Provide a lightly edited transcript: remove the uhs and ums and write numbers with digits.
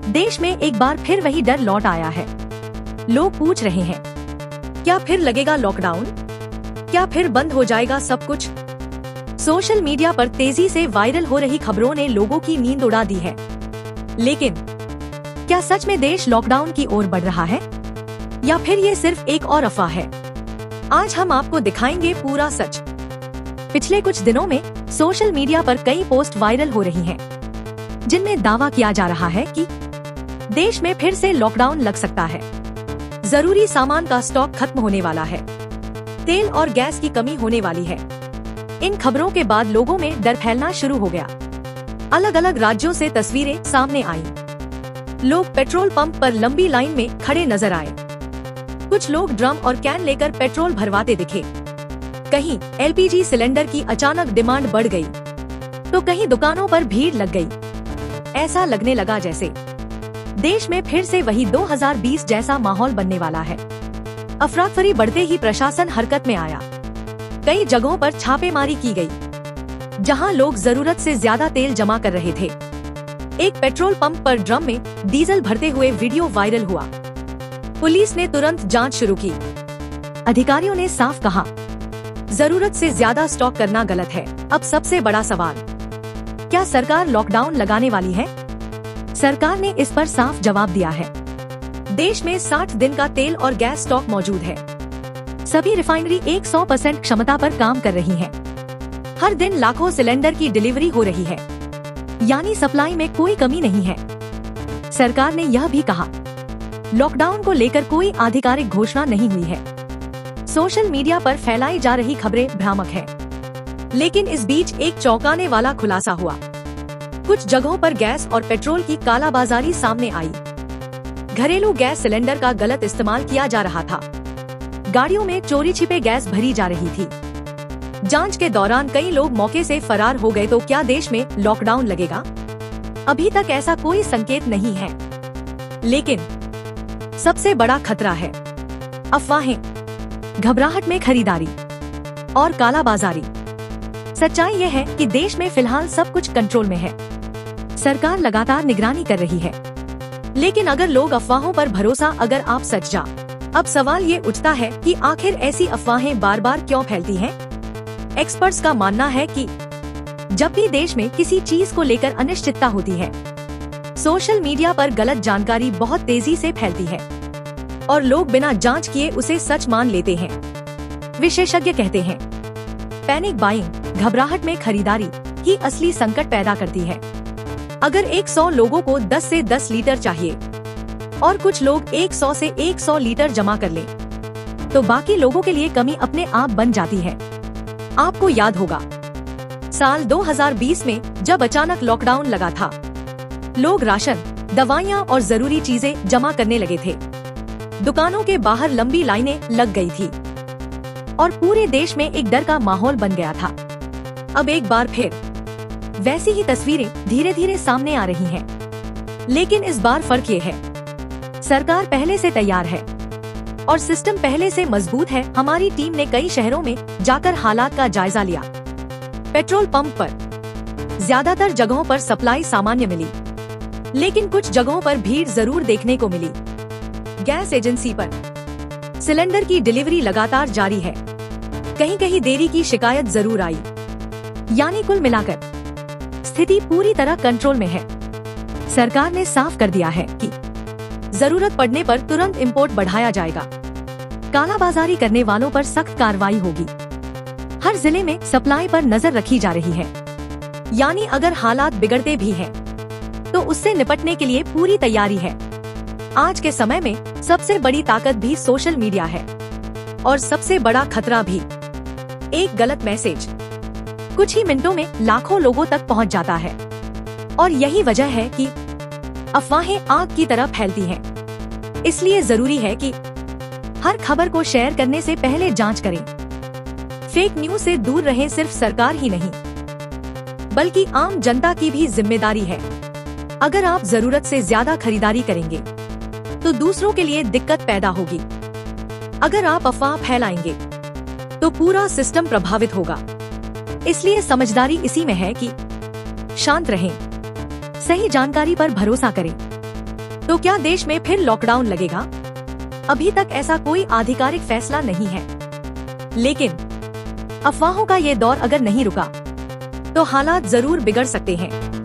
देश में एक बार फिर वही डर लौट आया है। लोग पूछ रहे हैं, क्या फिर लगेगा लॉकडाउन? क्या फिर बंद हो जाएगा सब कुछ? सोशल मीडिया पर तेजी से वायरल हो रही खबरों ने लोगों की नींद उड़ा दी है। लेकिन क्या सच में देश लॉकडाउन की ओर बढ़ रहा है या फिर ये सिर्फ एक और अफवाह है? आज हम आपको दिखाएंगे पूरा सच। पिछले कुछ दिनों में सोशल मीडिया पर कई पोस्ट वायरल हो रही हैं, जिनमें दावा किया जा रहा है कि देश में फिर से लॉकडाउन लग सकता है। जरूरी सामान का स्टॉक खत्म होने वाला है, तेल और गैस की कमी होने वाली है। इन खबरों के बाद लोगों में डर फैलना शुरू हो गया। अलग अलग राज्यों से तस्वीरें सामने आईं। लोग पेट्रोल पंप पर लंबी लाइन में खड़े नजर आए। कुछ लोग ड्रम और कैन लेकर पेट्रोल भरवाते दिखे। कहीं एलपीजी सिलेंडर की अचानक डिमांड बढ़ गई, तो कहीं दुकानों पर भीड़ लग गई। ऐसा लगने लगा जैसे देश में फिर से वही 2020 जैसा माहौल बनने वाला है। अफरा-तफरी बढ़ते ही प्रशासन हरकत में आया। कई जगहों पर छापेमारी की गई, जहां लोग जरूरत से ज्यादा तेल जमा कर रहे थे। एक पेट्रोल पंप पर ड्रम में डीजल भरते हुए वीडियो वायरल हुआ। पुलिस ने तुरंत जांच शुरू की। अधिकारियों ने साफ कहा, जरूरत से ज्यादा स्टॉक करना गलत है। अब सबसे बड़ा सवाल, क्या सरकार लॉकडाउन लगाने वाली है? सरकार ने इस पर साफ जवाब दिया है। देश में 60 दिन का तेल और गैस स्टॉक मौजूद है। सभी रिफाइनरी 100% क्षमता पर काम कर रही हैं। हर दिन लाखों सिलेंडर की डिलीवरी हो रही है, यानी सप्लाई में कोई कमी नहीं है। सरकार ने यह भी कहा, लॉकडाउन को लेकर कोई आधिकारिक घोषणा नहीं हुई है। सोशल मीडिया पर फैलाई जा रही खबरें भ्रामक हैं। लेकिन इस बीच एक चौंकाने वाला खुलासा हुआ। कुछ जगहों पर गैस और पेट्रोल की कालाबाजारी सामने आई। घरेलू गैस सिलेंडर का गलत इस्तेमाल किया जा रहा था। गाड़ियों में चोरी छिपे गैस भरी जा रही थी। जांच के दौरान कई लोग मौके से फरार हो गए। तो क्या देश में लॉकडाउन लगेगा? अभी तक ऐसा कोई संकेत नहीं है। लेकिन सबसे बड़ा खतरा है अफवाहें, घबराहट में खरीदारी और कालाबाजारी। सच्चाई यह है कि देश में फिलहाल सब कुछ कंट्रोल में है। सरकार लगातार निगरानी कर रही है। लेकिन अगर लोग अफवाहों पर भरोसा अगर आप सच जा, अब सवाल ये उठता है कि आखिर ऐसी अफवाहें बार बार क्यों फैलती हैं? एक्सपर्ट्स का मानना है कि जब भी देश में किसी चीज को लेकर अनिश्चितता होती है, सोशल मीडिया पर गलत जानकारी बहुत तेजी से फैलती है और लोग बिना जांच किए उसे सच मान लेते हैं। विशेषज्ञ कहते हैं, पैनिक बाइंग, घबराहट में खरीदारी ही असली संकट पैदा करती है। अगर 100 लोगों को 10 से 10 लीटर चाहिए और कुछ लोग 100 से 100 लीटर जमा कर लें, तो बाकी लोगों के लिए कमी अपने आप बन जाती है। आपको याद होगा, साल 2020 में जब अचानक लॉकडाउन लगा था, लोग राशन, दवाइयाँ और जरूरी चीजें जमा करने लगे थे। दुकानों के बाहर लंबी लाइनें लग गई थी और पूरे देश में एक डर का माहौल बन गया था। अब एक बार फिर वैसी ही तस्वीरें धीरे धीरे सामने आ रही हैं। लेकिन इस बार फर्क ये है, सरकार पहले से तैयार है और सिस्टम पहले से मजबूत है। हमारी टीम ने कई शहरों में जाकर हालात का जायजा लिया। पेट्रोल पंप पर ज्यादातर जगहों पर सप्लाई सामान्य मिली, लेकिन कुछ जगहों पर भीड़ जरूर देखने को मिली। गैस एजेंसी पर सिलेंडर की डिलीवरी लगातार जारी है। कहीं कहीं देरी की शिकायत जरूर आई। यानी कुल मिलाकर स्थिति पूरी तरह कंट्रोल में है। सरकार ने साफ कर दिया है कि जरूरत पड़ने पर तुरंत इंपोर्ट बढ़ाया जाएगा। कालाबाजारी करने वालों पर सख्त कार्रवाई होगी। हर जिले में सप्लाई पर नजर रखी जा रही है। यानी अगर हालात बिगड़ते भी हैं, तो उससे निपटने के लिए पूरी तैयारी है। आज के समय में सबसे बड़ी ताकत भी सोशल मीडिया है और सबसे बड़ा खतरा भी एक गलत मैसेज। कुछ ही मिनटों में लाखों लोगों तक पहुंच जाता है और यही वजह है कि अफवाहें आग की तरह फैलती हैं। इसलिए जरूरी है कि हर खबर को शेयर करने से पहले जांच करें। फेक न्यूज से दूर रहें। सिर्फ सरकार ही नहीं, बल्कि आम जनता की भी जिम्मेदारी है। अगर आप जरूरत से ज्यादा खरीदारी करेंगे, तो दूसरों के लिए दिक्कत पैदा होगी। अगर आप अफवाह फैलाएंगे, तो पूरा सिस्टम प्रभावित होगा। इसलिए समझदारी इसी में है कि शांत रहें, सही जानकारी पर भरोसा करें तो क्या देश में फिर लॉकडाउन लगेगा? अभी तक ऐसा कोई आधिकारिक फैसला नहीं है, लेकिन अफवाहों का ये दौर अगर नहीं रुका तो हालात जरूर बिगड़ सकते हैं।